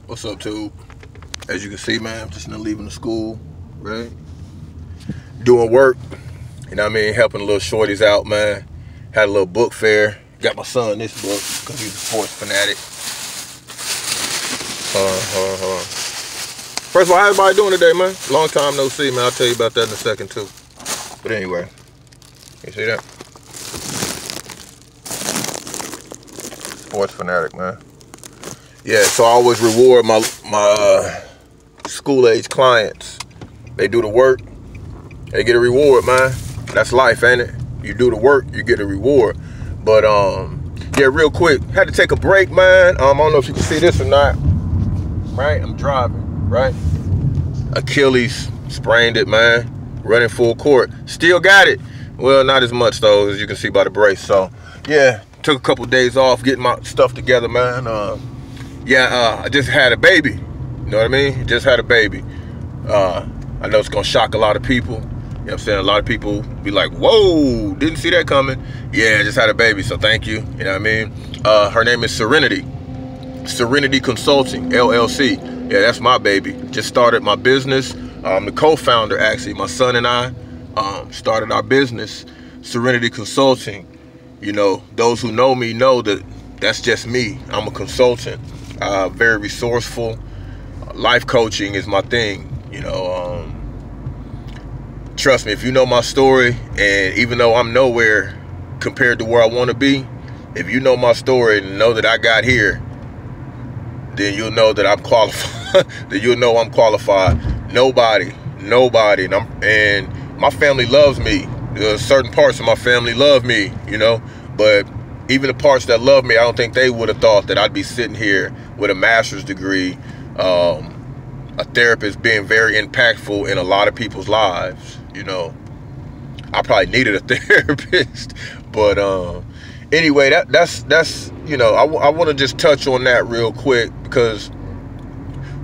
What's up, tube? As you can see, man, I'm just now leaving the school, right? Doing work, you know what I mean? Helping the little shorties out, man. Had a little book fair. Got my son this book because he's a sports fanatic. Hold on. First of all, how everybody doing today, man? Long time no see, man. I'll tell you about that in a second, too. But anyway, you see that? Sports fanatic, man. Yeah, so I always reward my school-age clients. They do the work, they get a reward, man. That's life, ain't it? You do the work, you get a reward. But yeah, real quick, had to take a break, man. I don't know if you can see this or not. Right, I'm driving, right? Achilles sprained it, man. Running full court, still got it. Well, not as much though, as you can see by the brace. So yeah, took a couple days off, getting my stuff together, man. I just had a baby. You know what I mean? Just had a baby. I know it's gonna shock a lot of people. You know what I'm saying? A lot of people be like, whoa, didn't see that coming. Yeah, I just had a baby, so thank you. You know what I mean? Her name is Serenity. Serenity Consulting, LLC. Yeah, that's my baby. Just started my business. I'm the co-founder, actually. My son and I started our business, Serenity Consulting. You know, those who know me know that that's just me. I'm a consultant. Very resourceful. Life coaching is my thing. You know, trust me, if you know my story, and even though I'm nowhere compared to where I want to be, if you know my story and know that I got here, then you'll know that I'm qualified. That you'll know I'm qualified. Nobody, and my family loves me. Certain parts of my family love me, you know, but even the parts that love me, I don't think they would have thought that I'd be sitting here with a master's degree, a therapist, being very impactful in a lot of people's lives. You know, I probably needed a therapist, but anyway, that's you know, I want to just touch on that real quick, because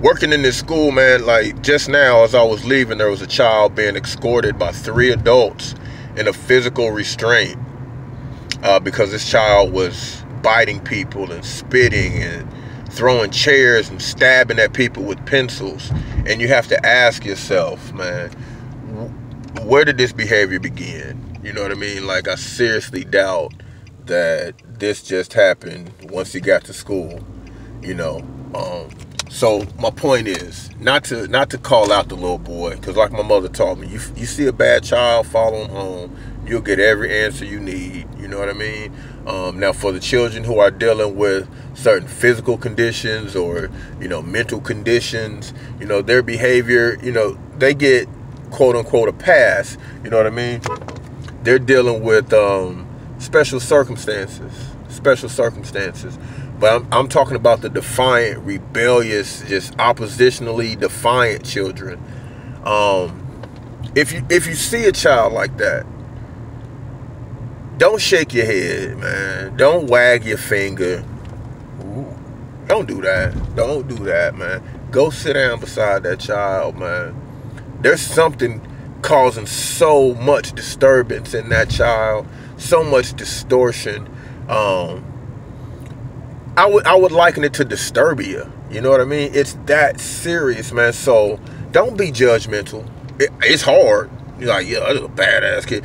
working in this school, man, like just now as I was leaving, there was a child being escorted by 3 adults in a physical restraint because this child was biting people and spitting and throwing chairs and stabbing at people with pencils. And you have to ask yourself, man, where did this behavior begin? You know what I mean? Like, I seriously doubt that this just happened once he got to school, you know. So my point is not to call out the little boy, because like my mother taught me, you see a bad child, follow him home. You'll get every answer you need. You know what I mean? Now, for the children who are dealing with certain physical conditions or, you know, mental conditions, you know, their behavior, you know, they get quote unquote a pass. You know what I mean? They're dealing with special circumstances. But I'm talking about the defiant, rebellious, just oppositionally defiant children. If you see a child like that, don't shake your head, man. Don't wag your finger. Ooh, don't do that. Don't do that, man. Go sit down beside that child, man. There's something causing so much disturbance in that child, so much distortion. I would liken it to disturbia. You know what I mean? It's that serious, man. So don't be judgmental. It's hard. You're like, yeah, that's a badass kid.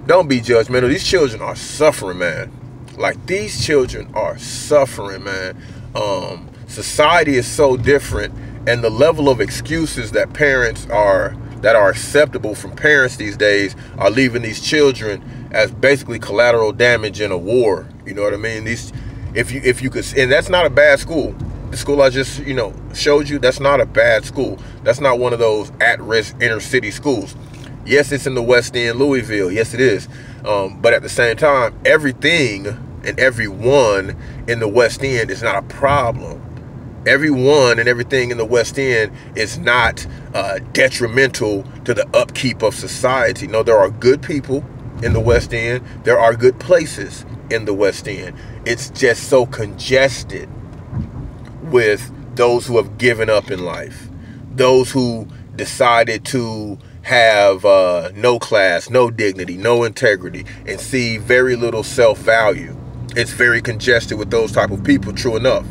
Don't be judgmental. These children are suffering, man. Like, these children are suffering, man. Society is so different, and the level of excuses that are acceptable from parents these days are leaving these children as basically collateral damage in a war. You know what I mean? If you could, and that's not a bad school. The school I just, you know, showed you, that's not a bad school. That's not one of those at-risk inner city schools. Yes, it's in the West End, Louisville. Yes, it is. But at the same time, everything and everyone in the West End is not a problem. Everyone and everything in the West End is not detrimental to the upkeep of society. No, there are good people in the West End. There are good places in the West End. It's just so congested with those who have given up in life, those who decided to have no class, no dignity, no integrity, and see very little self-value. It's very congested with those type of people, true enough.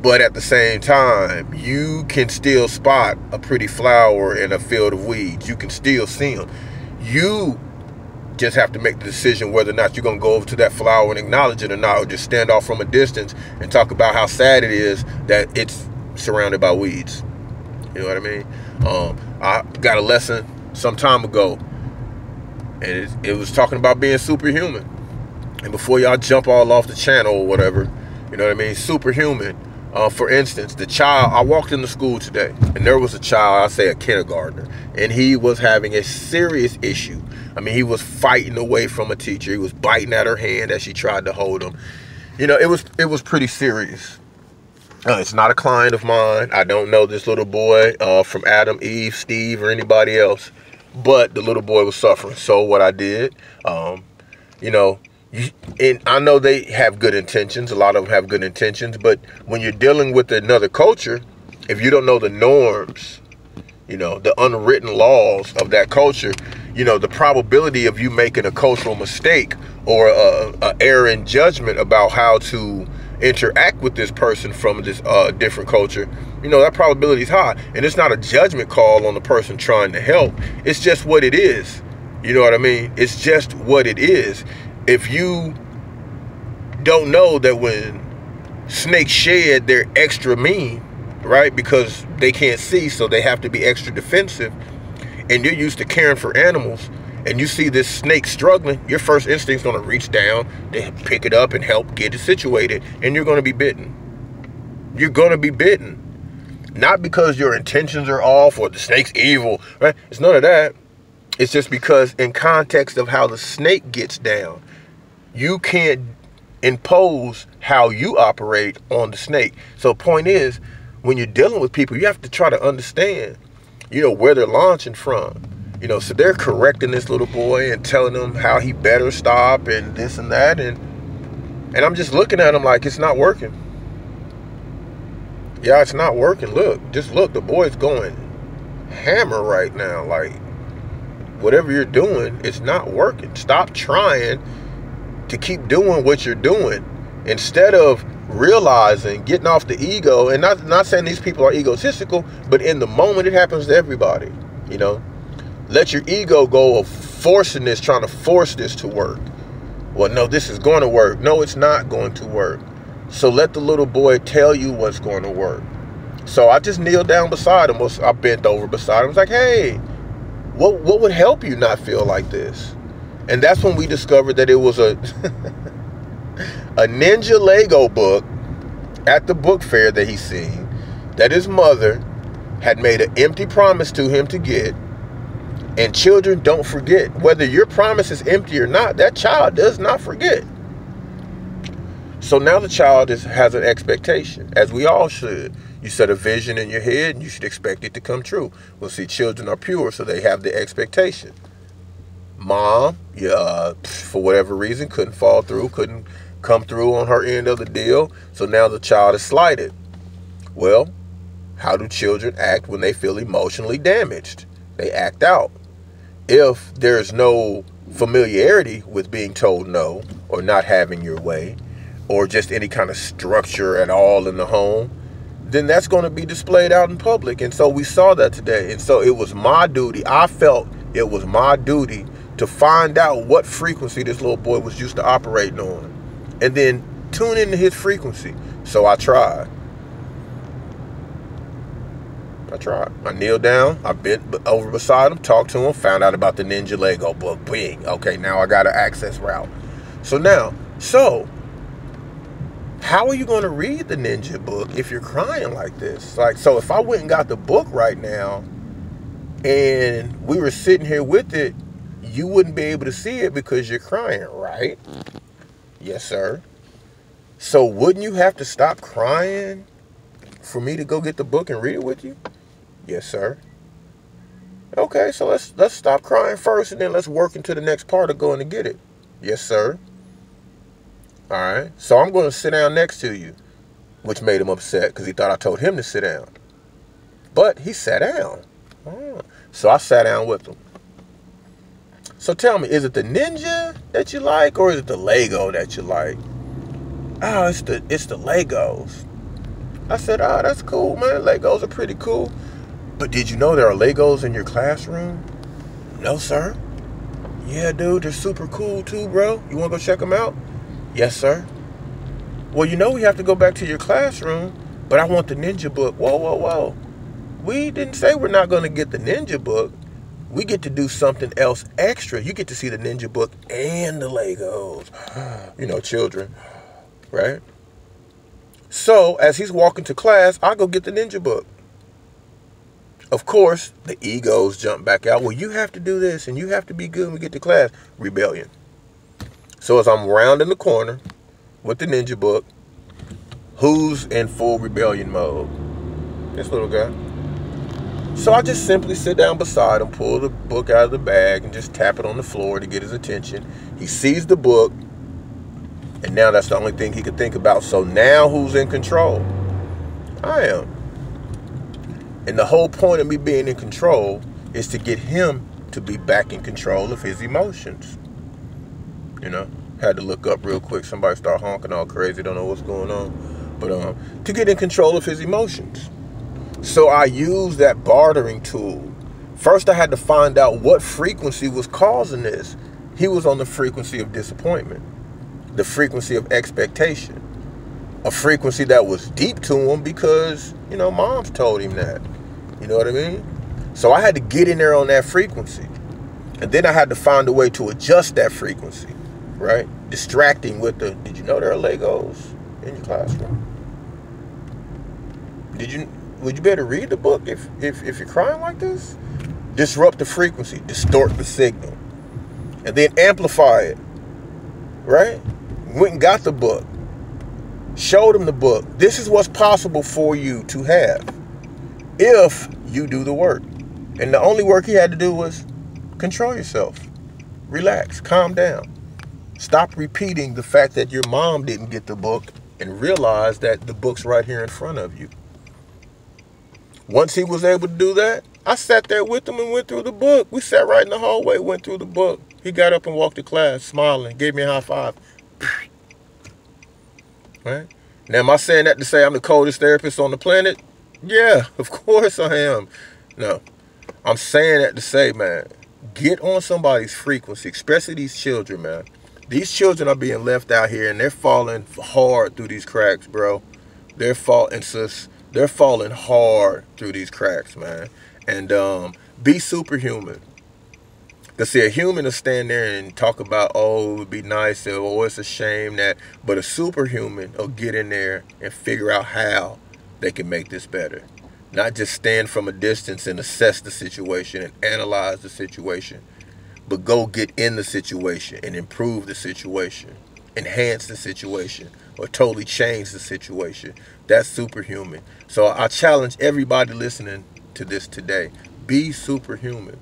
But at the same time, you can still spot a pretty flower in a field of weeds. You can still see them. You just have to make the decision whether or not you're going to go over to that flower and acknowledge it or not, or just stand off from a distance and talk about how sad it is that it's surrounded by weeds. You know what I mean? I got a lesson some time ago, and it was talking about being superhuman. And before y'all jump all off the channel or whatever, you know what I mean? Superhuman. For instance, the child, I walked into school today, and there was a child, I say a kindergartner, and he was having a serious issue. I mean, he was fighting away from a teacher. He was biting at her hand as she tried to hold him. You know, it was pretty serious. It's not a client of mine. I don't know this little boy from Adam, Eve, Steve, or anybody else. But the little boy was suffering. So what I did, you know, and I know they have good intentions. A lot of them have good intentions. But when you're dealing with another culture, if you don't know the norms, you know, the unwritten laws of that culture, you know, the probability of you making a cultural mistake or a error in judgment about how to interact with this person from this different culture, you know, that probability is high. And it's not a judgment call on the person trying to help. It's just what it is. You know what I mean? It's just what it is. If you don't know that when snakes shed, they're extra mean, right? Because they can't see, so they have to be extra defensive. And you're used to caring for animals, and you see this snake struggling, your first instinct is going to reach down to pick it up and help get it situated, and you're going to be bitten. You're going to be bitten. Not because your intentions are off or the snake's evil, right? It's none of that. It's just because in context of how the snake gets down, you can't impose how you operate on the snake. So point is, when you're dealing with people, you have to try to understand, you know, where they're launching from. You know, so they're correcting this little boy and telling him how he better stop and this and that. And I'm just looking at him like, it's not working. Yeah, it's not working. Look, just look, the boy's going hammer right now. Like, whatever you're doing, it's not working. Stop trying to keep doing what you're doing instead of realizing, getting off the ego. And not saying these people are egotistical, but in the moment, it happens to everybody. You know, let your ego go of forcing this, trying to force this to work. Well, no, this is going to work. No, it's not going to work. So let the little boy tell you what's going to work. So I just kneeled down beside him. I bent over beside him. I was like, hey, what would help you not feel like this? And that's when we discovered that it was a ninja Lego book at the book fair that he's seen, that his mother had made an empty promise to him to get. And children don't forget. Whether your promise is empty or not, that child does not forget. So now the child has an expectation, as we all should. You set a vision in your head, and you should expect it to come true. Well, see, children are pure, so they have the expectation. Mom, for whatever reason, couldn't fall through, couldn't come through on her end of the deal, so now the child is slighted. Well, how do children act when they feel emotionally damaged? They act out. If there's no familiarity with being told no, or not having your way, or just any kind of structure at all in the home, then that's going to be displayed out in public. And so we saw that today. And so it was my duty. I felt it was my duty to find out what frequency this little boy was used to operating on, and then tune into his frequency. So I tried. I kneeled down. I bent over beside him, talked to him, found out about the Ninja Lego book. Bing. Okay, now I got an access route. So how are you going to read the Ninja book if you're crying like this? Like, so if I went and got the book right now and we were sitting here with it, you wouldn't be able to see it because you're crying, right? Yes, sir. So wouldn't you have to stop crying for me to go get the book and read it with you? Yes, sir. Okay, so let's stop crying first, and then let's work into the next part of going to get it. Yes, sir. All right. So I'm going to sit down next to you, which made him upset because he thought I told him to sit down. But he sat down. Oh. So I sat down with him. So tell me, is it the Ninja that you like, or is it the Lego that you like? Oh, it's the Legos. I said, ah, that's cool, man. Legos are pretty cool. But did you know there are Legos in your classroom? No, sir. Yeah, dude, they're super cool too, bro. You want to go check them out? Yes, sir. Well, you know we have to go back to your classroom, but I want the ninja book. Whoa, whoa, whoa. We didn't say we're not going to get the ninja book. We get to do something else extra. You get to see the ninja book and the Legos. You know, children, right? So, as he's walking to class, I go get the ninja book. Of course, the egos jump back out. Well, you have to do this, and you have to be good when we get to class. Rebellion. So, as I'm rounding the corner with the ninja book, who's in full rebellion mode? This little guy. So I just simply sit down beside him, pull the book out of the bag, and just tap it on the floor to get his attention. He sees the book, and now that's the only thing he could think about. So now who's in control? I am. And the whole point of me being in control is to get him to be back in control of his emotions. You know, had to look up real quick. Somebody start honking all crazy, don't know what's going on. But to get in control of his emotions. So I used that bartering tool. First, I had to find out what frequency was causing this. He was on the frequency of disappointment, the frequency of expectation, a frequency that was deep to him because, you know, moms told him that. You know what I mean? So I had to get in there on that frequency. And then I had to find a way to adjust that frequency, right? Distracting with the, did you know there are Legos in your classroom? Would you better read the book if you're crying like this? Disrupt the frequency, distort the signal, and then amplify it, right? Went and got the book, showed him the book. This is what's possible for you to have if you do the work. And the only work he had to do was control yourself, relax, calm down. Stop repeating the fact that your mom didn't get the book and realize that the book's right here in front of you. Once he was able to do that, I sat there with him and went through the book. We sat right in the hallway, went through the book. He got up and walked to class, smiling, gave me a high five. Right? Now, am I saying that to say I'm the coldest therapist on the planet? Yeah, of course I am. No, I'm saying that to say, man, get on somebody's frequency, especially these children, man. These children are being left out here, and they're falling hard through these cracks, bro. They're falling, sis. They're falling hard through these cracks, man. And be superhuman. Because see, a human will stand there and talk about, oh, it would be nice, or oh, it's a shame that. But a superhuman will get in there and figure out how they can make this better. Not just stand from a distance and assess the situation and analyze the situation, but go get in the situation and improve the situation, enhance the situation, or totally change the situation. That's superhuman. So I challenge everybody listening to this today. Be superhuman.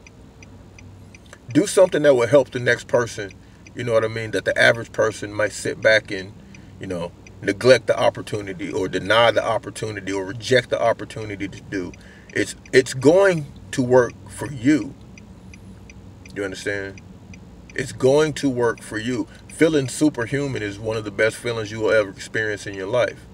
Do something that will help the next person, you know what I mean, that the average person might sit back and, you know, neglect the opportunity or deny the opportunity or reject the opportunity to do. It's going to work for you. You understand? It's going to work for you. Feeling superhuman is one of the best feelings you will ever experience in your life.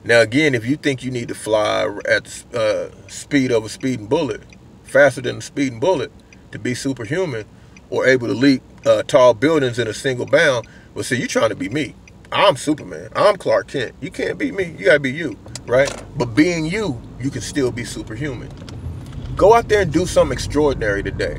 Now, again, if you think you need to fly at the speed of a speeding bullet, faster than a speeding bullet, to be superhuman or able to leap tall buildings in a single bound, well, see, you're trying to be me. I'm Superman. I'm Clark Kent. You can't be me. You got to be you, right? But being you, you can still be superhuman. Go out there and do something extraordinary today.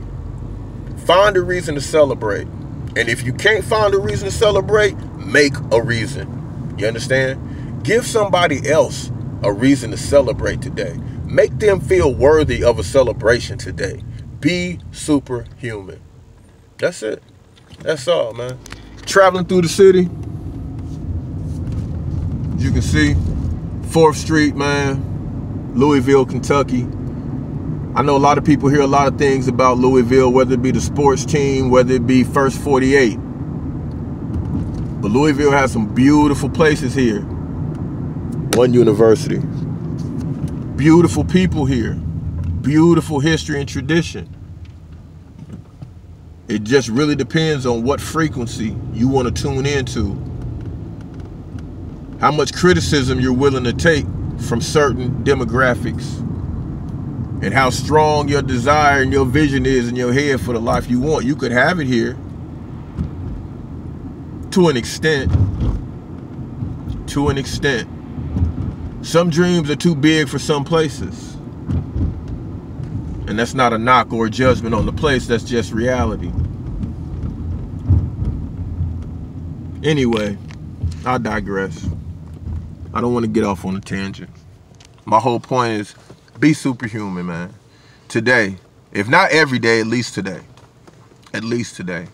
Find a reason to celebrate. And if you can't find a reason to celebrate, make a reason. You understand? Give somebody else a reason to celebrate today. Make them feel worthy of a celebration today. Be superhuman. That's it. That's all, man. Traveling through the city, you can see 4th Street, man, Louisville, Kentucky. I know a lot of people hear a lot of things about Louisville, whether it be the sports team, whether it be First 48. But Louisville has some beautiful places here. One university. Beautiful people here. Beautiful history and tradition. It just really depends on what frequency you want to tune into. How much criticism you're willing to take from certain demographics, and how strong your desire and your vision is in your head for the life you want. You could have it here to an extent. To an extent. Some dreams are too big for some places. And that's not a knock or a judgment on the place, that's just reality. Anyway, I digress. I don't want to get off on a tangent. My whole point is, be superhuman, man. Today. If not every day, at least today. At least today.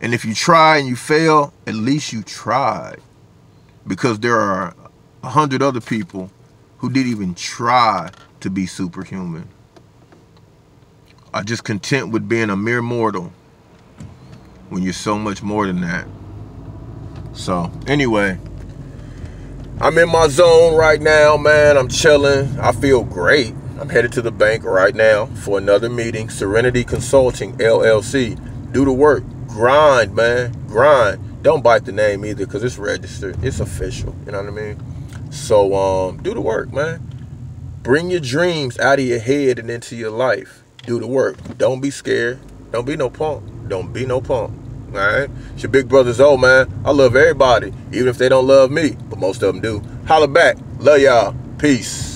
And if you try and you fail, at least you tried. Because there are 100 other people who didn't even try to be superhuman. Are just content with being a mere mortal when you're so much more than that. So, anyway, I'm in my zone right now, man. I'm chilling. I feel great. I'm headed to the bank right now for another meeting. Serenity Consulting, LLC. Do the work. Grind, man. Grind. Don't bite the name either, because it's registered. It's official. You know what I mean? So, do the work, man. Bring your dreams out of your head and into your life. Do the work. Don't be scared. Don't be no punk. Don't be no punk. All right? It's your big brother Zoe, man. I love everybody, even if they don't love me, but most of them do. Holla back. Love y'all. Peace.